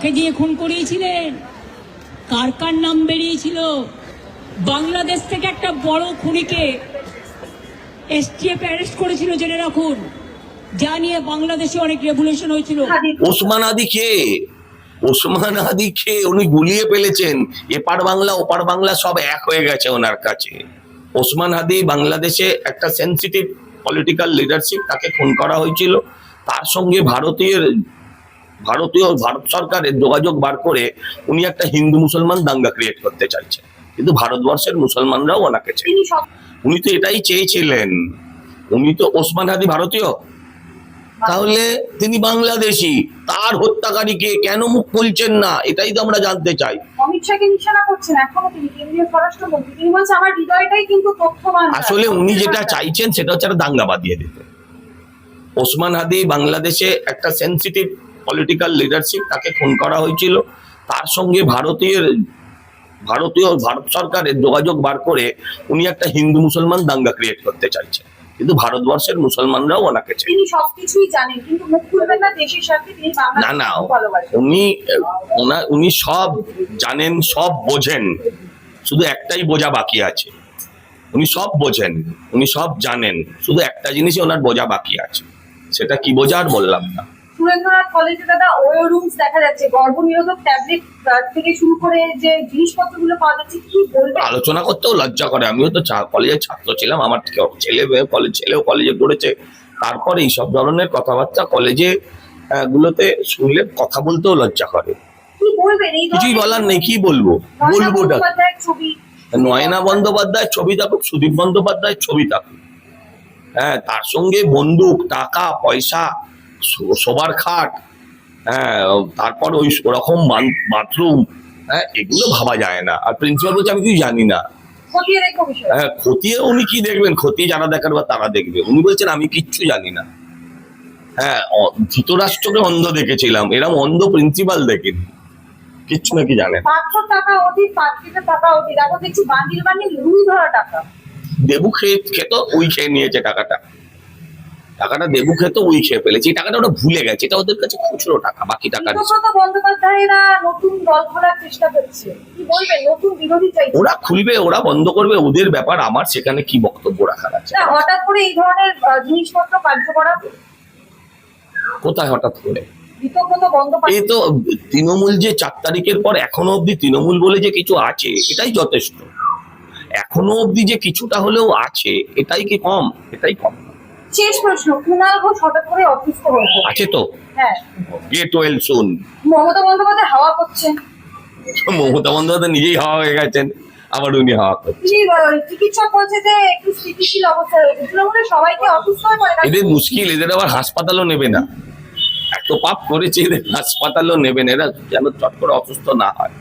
কাকে দিয়ে খুন করিয়েছিলেন? কার কার নাম বেরিয়েছিল? বাংলাদেশ থেকে একটা বড় খুনিকে এসটিএফ অ্যারেস্ট করেছিল, জেনে রাখুন, যা নিয়ে বাংলাদেশে অনেক রেভলিউশন হয়েছিল। ওসমান আদি কে? ওসমান আদি কে? উনি গুলিয়ে ফেলেছেন। এপার বাংলা ওপার বাংলা সব এক হয়ে গেছে ওনার কাছে। ওসমান হাদি বাংলাদেশে একটা সেন্সিটিভ পলিটিক্যাল লিডারশিপ, তাকে খুন করা হয়েছিল। তার সঙ্গে ভারত সরকারের যোগাযোগ বার করে উনি একটা হিন্দু মুসলমান দাঙ্গা ক্রিয়েট করতে চাইছেন, কিন্তু ভারতবর্ষের মুসলমানরাও ওনাকে চাই। উনি তো এটাই চেয়েছিলেন। উনি তো ওসমান হাদি ভারতীয়, তাহলে তিনি বাংলাদেশি। তার হত্যাকারীকে কেন মুখ খুলছেন না, এটাই তো আমরা জানতে চাই। অমিত শাহকে নিশানা করছেন এখনো তিনি, কেন্দ্রীয় স্বরাষ্ট্রমন্ত্রী। তিনি বলছেন আমার হৃদয়টাই কিন্তু তথ্যবান। আসলে উনি যেটা চাইছেন সেটা হচ্ছে একটা দাঙ্গা বাঁধিয়ে দিতে। ওসমান হাদি বাংলাদেশে একটা সেন্সিটিভ পলিটিক্যাল লিডারশিপ, তাকে খুন করা হয়েছিল। তার সঙ্গে ভারত সরকারের যোগাযোগ বার করে উনি একটা হিন্দু মুসলমান দাঙ্গা ক্রিয়েট করতে চাইছেন, কিন্তু ভারতবর্ষের মুসলমানরাও ওনাকে চাই। তিনি সবকিছুই জানেন, কিন্তু মুখ খুলবেন না দেশের স্বার্থে। তিনি না, ভালোবাসেন। উনি সব জানেন, সব বোঝেন, শুধু একটাই বোঝা বাকি আছে। উনি সব বোঝেন, উনি সব জানেন, শুধু একটা জিনিসই ওনার বোঝা বাকি আছে। সেটা কি বোঝা আর বললাম না। সুরেন্দ্রনাথ কলেজে দাদা ওয়ো রুমস দেখা যাচ্ছে, গর্ভনিরোধক ট্যাবলেট থেকে শুরু করে যে জিনিসপত্রগুলো পাওয়া যাচ্ছে, কি বলবেন? আলোচনা করতেও লজ্জা করে। আমিও তো কলেজের ছাত্র ছিলাম, আমার ছেলেও কলেজে পড়েছে। তারপরে এইসব ধরনের কথাবার্তা কলেজে গুলোতে শুনলে কথা বলতেও লজ্জা করে। কি বলবেন? কিছুই বলার নেই, কি বলবো? ছবি, নয়না বন্দ্যোপাধ্যায়ের ছবি থাকুক, সুদীপ বন্দ্যোপাধ্যায়ের ছবি থাকুক, হ্যাঁ, তার সঙ্গে বন্দুক, টাকা পয়সা, শোবার খাট, হ্যাঁ, তারপর ওই ওরকম বাথরুম, হ্যাঁ, এগুলো ভাবা যায় না। আর প্রিন্সিপাল বলছে আমি কিছু জানি না। হ্যাঁ, খতিয়ে উনি কি দেখবেন? খতিয়ে যারা দেখার বা তারা দেখবে। উনি বলছেন আমি কিচ্ছু জানি না। হ্যাঁ, ধৃতরাষ্ট্রকে অন্ধ দেখেছিলাম, এরকম অন্ধ প্রিন্সিপাল দেখিনি, কিচ্ছু নাকি জানেন। দেবু খেতো, উই খেয়ে নিয়েছে টাকাটা। দেবু খেতো, উই খেয়ে ফেলেছে। এই টাকাটা ওরা ভুলে গেছে, এটা ওদের কাছে খুচরো টাকা, বাকি টাকা ওরা খুলবে, ওরা বন্ধ করবে, ওদের ব্যাপার। আমার সেখানে কি বক্তব্য রাখার আছে? হঠাৎ করে এই ধরনের জিনিসপত্র কার্যকর কোথায় হঠাৎ করে? এই তো তৃণমূল যে 4 তারিখের পর এখনো অব্দি তৃণমূল বলে যে কিছু আছে, এটাই যথেষ্ট। এখনো অব্দি যে কিছুটা হলেও আছে, এটাই কি কম? এটাই কম। শেষ প্রশ্ন, কুণাল ঘোষ হঠাৎ করে অসুস্থ হয়েছে, আছে তো? হ্যাঁ, get well soon. Mamata Bandyopadhyay হাওয়া করছেন। মমতা বন্দ্যোপাধ্যায় নিজেই হাওয়া হয়ে গেছেন, আবার উনি হাওয়া করছেন। চিকিৎসক বলছে যে একটু স্থিতিশীল অবস্থা রয়েছে। তৃণমূলের সবাইকে অসুস্থ হয়ে পড়ে। এদের মুশকিল, এদের আবার হাসপাতালও নেবে না। এত পাপ করেছে, এদের হাসপাতালও নেবেন, এরা যেন চট করে অসুস্থ না হয়।